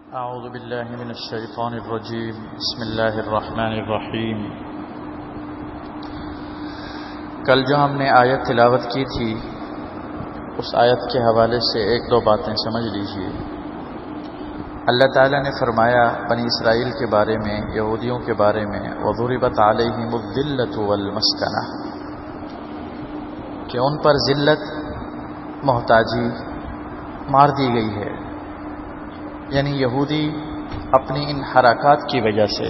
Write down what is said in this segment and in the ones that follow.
اعوذ باللہ من الشیطان الرجیم بسم اللہ الرحمن الرحیم۔ کل جو ہم نے آیت تلاوت کی تھی اس آیت کے حوالے سے ایک دو باتیں سمجھ لیجیے۔ اللہ تعالیٰ نے فرمایا بنی اسرائیل کے بارے میں، یہودیوں کے بارے میں، وَضُرِبَتْ عَلَيْهِمُ الذِّلَّةُ وَالْمَسْكَنَةُ، کہ ان پر ذلت، محتاجی مار دی گئی ہے۔ یعنی یہودی اپنی ان حرکات کی وجہ سے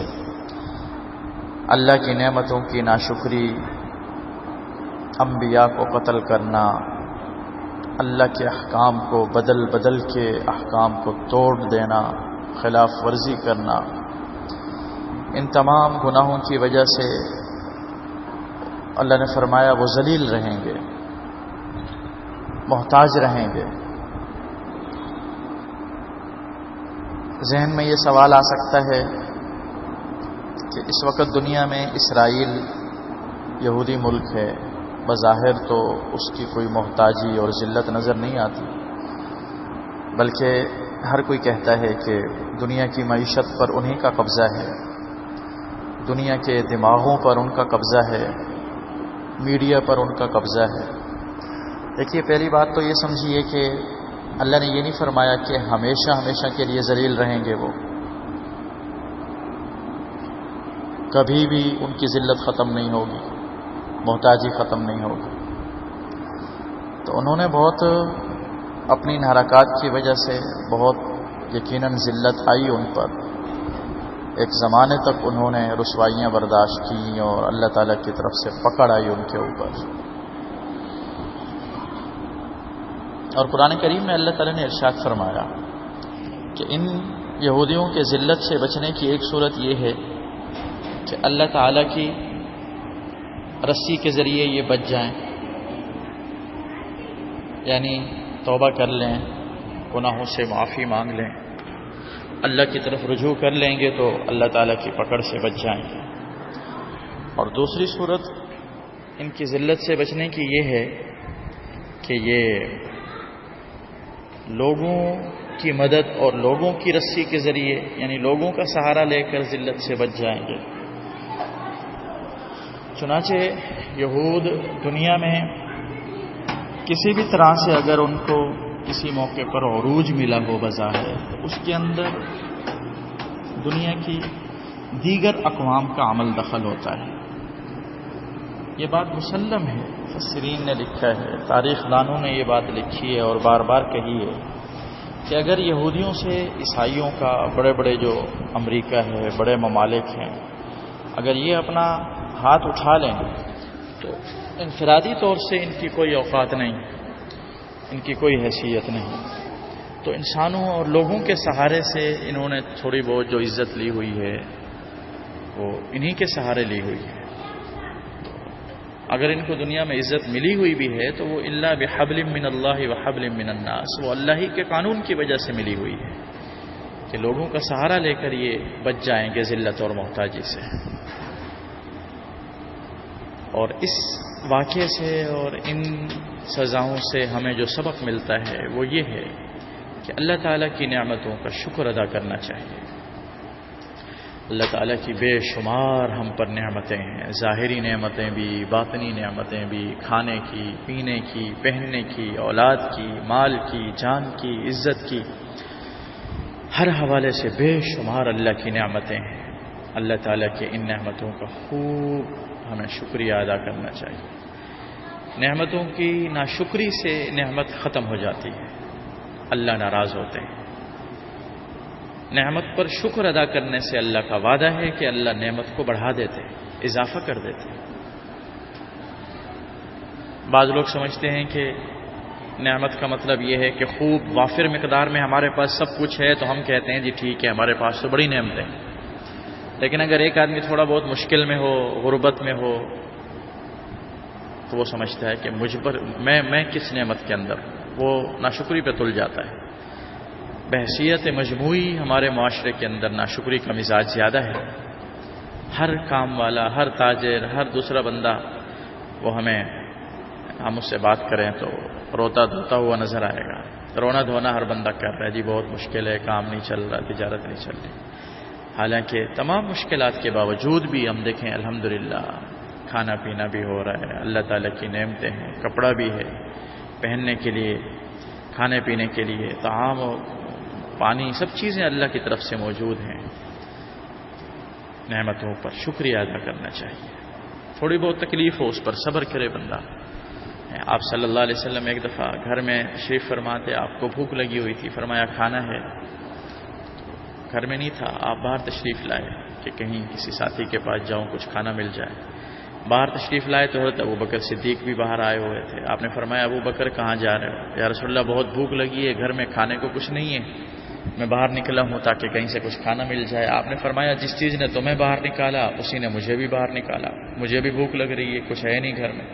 اللہ کی نعمتوں کی ناشکری، انبیاء کو قتل کرنا، اللہ کے احکام کو بدل کے احکام کو توڑ دینا، خلاف ورزی کرنا، ان تمام گناہوں کی وجہ سے اللہ نے فرمایا وہ ذلیل رہیں گے، محتاج رہیں گے۔ ذہن میں یہ سوال آ سکتا ہے کہ اس وقت دنیا میں اسرائیل یہودی ملک ہے، بظاہر تو اس کی کوئی محتاجی اور ذلت نظر نہیں آتی، بلکہ ہر کوئی کہتا ہے کہ دنیا کی معیشت پر انہی کا قبضہ ہے، دنیا کے دماغوں پر ان کا قبضہ ہے، میڈیا پر ان کا قبضہ ہے۔ دیکھیے، پہلی بات تو یہ سمجھیے کہ اللہ نے یہ نہیں فرمایا کہ ہمیشہ کے لیے ذلیل رہیں گے، وہ کبھی بھی ان کی ذلت ختم نہیں ہوگی، محتاجی ختم نہیں ہوگی۔ تو انہوں نے بہت اپنی ان حرکات کی وجہ سے بہت یقیناً ذلت آئی ان پر، ایک زمانے تک انہوں نے رسوائیاں برداشت کی اور اللہ تعالیٰ کی طرف سے پکڑ آئی ان کے اوپر۔ اور قرآن کریم میں اللہ تعالیٰ نے ارشاد فرمایا کہ ان یہودیوں کے ذلت سے بچنے کی ایک صورت یہ ہے کہ اللہ تعالیٰ کی رسی کے ذریعے یہ بچ جائیں، یعنی توبہ کر لیں، گناہوں سے معافی مانگ لیں، اللہ کی طرف رجوع کر لیں گے تو اللہ تعالیٰ کی پکڑ سے بچ جائیں گے۔ اور دوسری صورت ان کی ذلت سے بچنے کی یہ ہے کہ یہ لوگوں کی مدد اور لوگوں کی رسی کے ذریعے، یعنی لوگوں کا سہارا لے کر ذلت سے بچ جائیں گے۔ چنانچہ یہود دنیا میں کسی بھی طرح سے اگر ان کو کسی موقع پر عروج ملا ہو بظاہر، تو اس کے اندر دنیا کی دیگر اقوام کا عمل دخل ہوتا ہے۔ یہ بات مسلم ہے، مفسرین نے لکھا ہے، تاریخ دانوں نے یہ بات لکھی ہے اور بار بار کہی ہے کہ اگر یہودیوں سے عیسائیوں کا، بڑے جو امریکہ ہے، بڑے ممالک ہیں، اگر یہ اپنا ہاتھ اٹھا لیں تو انفرادی طور سے ان کی کوئی اوقات نہیں، ان کی کوئی حیثیت نہیں۔ تو انسانوں اور لوگوں کے سہارے سے انہوں نے تھوڑی بہت جو عزت لی ہوئی ہے وہ انہی کے سہارے لی ہوئی ہے۔ اگر ان کو دنیا میں عزت ملی ہوئی بھی ہے تو وہ الا بحبل من اللہ وحبل من الناس، وہ اللہ ہی کے قانون کی وجہ سے ملی ہوئی ہے کہ لوگوں کا سہارا لے کر یہ بچ جائیں گے ذلت اور محتاجی سے۔ اور اس واقعے سے اور ان سزاؤں سے ہمیں جو سبق ملتا ہے وہ یہ ہے کہ اللہ تعالیٰ کی نعمتوں کا شکر ادا کرنا چاہیے۔ اللہ تعالیٰ کی بے شمار ہم پر نعمتیں ہیں، ظاہری نعمتیں بھی، باطنی نعمتیں بھی، کھانے کی، پینے کی، پہننے کی، اولاد کی، مال کی، جان کی، عزت کی، ہر حوالے سے بے شمار اللہ کی نعمتیں ہیں۔ اللہ تعالیٰ کی ان نعمتوں کا خوب ہمیں شکریہ ادا کرنا چاہیے۔ نعمتوں کی ناشکری سے نعمت ختم ہو جاتی ہے، اللہ ناراض ہوتے ہیں۔ نعمت پر شکر ادا کرنے سے اللہ کا وعدہ ہے کہ اللہ نعمت کو بڑھا دیتے، اضافہ کر دیتے۔ بعض لوگ سمجھتے ہیں کہ نعمت کا مطلب یہ ہے کہ خوب وافر مقدار میں ہمارے پاس سب کچھ ہے تو ہم کہتے ہیں جی ٹھیک ہے، ہمارے پاس تو بڑی نعمتیں ہیں۔ لیکن اگر ایک آدمی تھوڑا بہت مشکل میں ہو، غربت میں ہو، تو وہ سمجھتا ہے کہ مجھ پر میں کس نعمت کے اندر، وہ ناشکری پہ تل جاتا ہے۔ بحیثیت مجموعی ہمارے معاشرے کے اندر ناشکری کا مزاج زیادہ ہے۔ ہر کام والا، ہر تاجر، ہر دوسرا بندہ وہ ہم اس سے بات کریں تو روتا دھوتا ہوا نظر آئے گا، رونا دھونا ہر بندہ کر رہا ہے، جی بہت مشکل ہے، کام نہیں چل رہا، تجارت نہیں چل رہی. حالانکہ تمام مشکلات کے باوجود بھی ہم دیکھیں الحمدللہ کھانا پینا بھی ہو رہا ہے، اللہ تعالیٰ کی نعمتیں ہیں، کپڑا بھی ہے پہننے کے لیے، کھانے پینے کے لیے، طعام و پانی، سب چیزیں اللہ کی طرف سے موجود ہیں. نعمتوں پر شکریہ ادا کرنا چاہیے. تھوڑی بہت تکلیف ہو اس پر صبر کرے بندہ. آپ صلی اللہ علیہ وسلم ایک دفعہ گھر میں تشریف فرماتے، آپ کو بھوک لگی ہوئی تھی، فرمایا کھانا ہے. گھر میں نہیں تھا، آپ باہر تشریف لائے کہ کہیں کسی ساتھی کے پاس جاؤں کچھ کھانا مل جائے. باہر تشریف لائے تو حضرت ابوبکر صدیق بھی باہر آئے ہوئے تھے. آپ نے فرمایا ابوبکر کہاں جا رہے ہو؟ یا رسول اللہ بہت بھوک لگی ہے، گھر میں کھانے کو کچھ نہیں ہے، میں باہر نکلا ہوں تاکہ کہیں سے کچھ کھانا مل جائے. آپ نے فرمایا جس چیز نے تمہیں باہر نکالا اسی نے مجھے بھی باہر نکالا، مجھے بھی بھوک لگ رہی ہے، کچھ ہے نہیں گھر میں.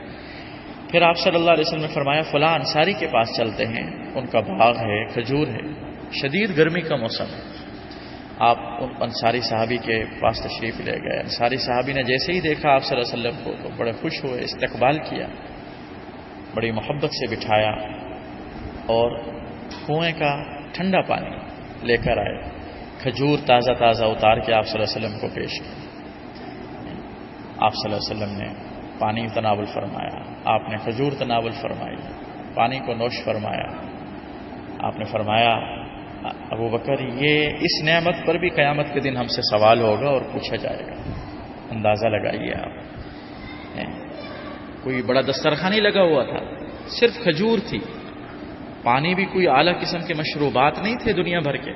پھر آپ صلی اللہ علیہ وسلم نے فرمایا فلاں انصاری کے پاس چلتے ہیں، ان کا باغ ہے، کھجور ہے، شدید گرمی کا موسم ہے. آپ ان انصاری صحابی کے پاس تشریف لے گئے. انصاری صحابی نے جیسے ہی دیکھا آپ صلی اللہ علیہ وسلم کو تو بڑے خوش ہوئے، استقبال کیا، بڑی محبت سے بٹھایا اور کنویں کا ٹھنڈا پانی لے کر آئے. کھجور تازہ تازہ اتار کے آپ صلی اللہ علیہ وسلم کو پیش کیا. آپ صلی اللہ علیہ وسلم نے پانی تناول فرمایا، آپ نے کھجور تناول فرمائی، پانی کو نوش فرمایا. آپ نے فرمایا ابوبکر یہ اس نعمت پر بھی قیامت کے دن ہم سے سوال ہوگا اور پوچھا جائے گا. اندازہ لگائیے آپ، کوئی بڑا دسترخوان نہیں لگا ہوا تھا، صرف کھجور تھی، پانی بھی کوئی اعلیٰ قسم کے مشروبات نہیں تھے دنیا بھر کے،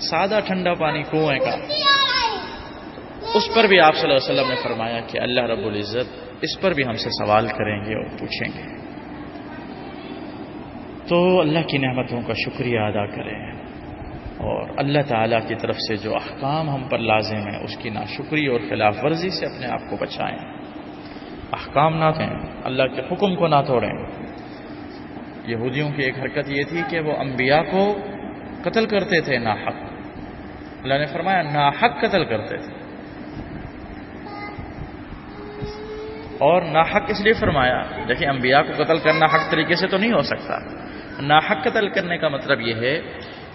سادہ ٹھنڈا پانی کنویں کا. اس پر بھی آپ صلی اللہ علیہ وسلم نے فرمایا کہ اللہ رب العزت اس پر بھی ہم سے سوال کریں گے اور پوچھیں گے. تو اللہ کی نعمتوں کا شکریہ ادا کریں اور اللہ تعالیٰ کی طرف سے جو احکام ہم پر لازم ہیں اس کی ناشکری اور خلاف ورزی سے اپنے آپ کو بچائیں. احکام نہ دیں، اللہ کے حکم کو نہ توڑیں. یہودیوں کی ایک حرکت یہ تھی کہ وہ انبیاء کو قتل کرتے تھے ناحق. اللہ نے فرمایا ناحق قتل کرتے تھے، اور ناحق اس لیے فرمایا، دیکھیں انبیاء کو قتل کرنا حق طریقے سے تو نہیں ہو سکتا. ناحق قتل کرنے کا مطلب یہ ہے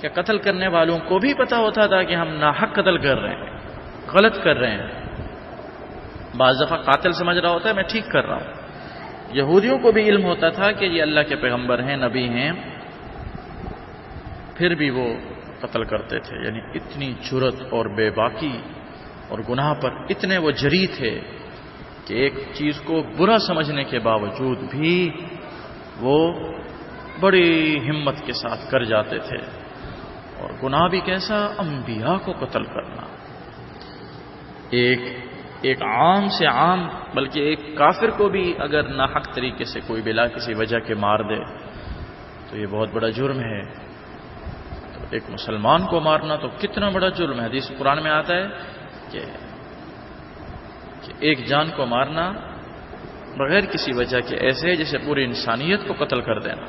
کہ قتل کرنے والوں کو بھی پتہ ہوتا تھا کہ ہم ناحق قتل کر رہے ہیں، غلط کر رہے ہیں. بعض دفعہ قاتل سمجھ رہا ہوتا ہے میں ٹھیک کر رہا ہوں. یہودیوں کو بھی علم ہوتا تھا کہ یہ اللہ کے پیغمبر ہیں، نبی ہیں، پھر بھی وہ قتل کرتے تھے. یعنی اتنی جرت اور بے باکی اور گناہ پر اتنے وہ جری تھے کہ ایک چیز کو برا سمجھنے کے باوجود بھی وہ بڑی ہمت کے ساتھ کر جاتے تھے. اور گناہ بھی کیسا؟ انبیاء کو قتل کرنا. ایک عام سے عام، بلکہ ایک کافر کو بھی اگر ناحق طریقے سے کوئی بلا کسی وجہ کے مار دے تو یہ بہت بڑا جرم ہے. تو ایک مسلمان کو مارنا تو کتنا بڑا جرم ہے. حدیث قرآن میں آتا ہے کہ ایک جان کو مارنا بغیر کسی وجہ کے ایسے ہے جیسے پوری انسانیت کو قتل کر دینا.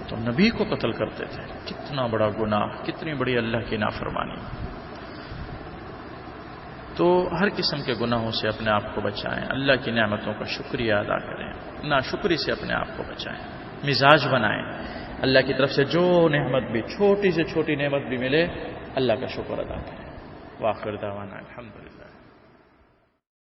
تو نبی کو قتل کرتے تھے. کتنا بڑا گناہ، کتنی بڑی اللہ کی نافرمانی. تو ہر قسم کے گناہوں سے اپنے آپ کو بچائیں، اللہ کی نعمتوں کا شکریہ ادا کریں، ناشکری سے اپنے آپ کو بچائیں، مزاج بنائیں. اللہ کی طرف سے جو نعمت بھی، چھوٹی سے چھوٹی نعمت بھی ملے، اللہ کا شکر ادا کریں. وآخر دعوانا الحمدللہ.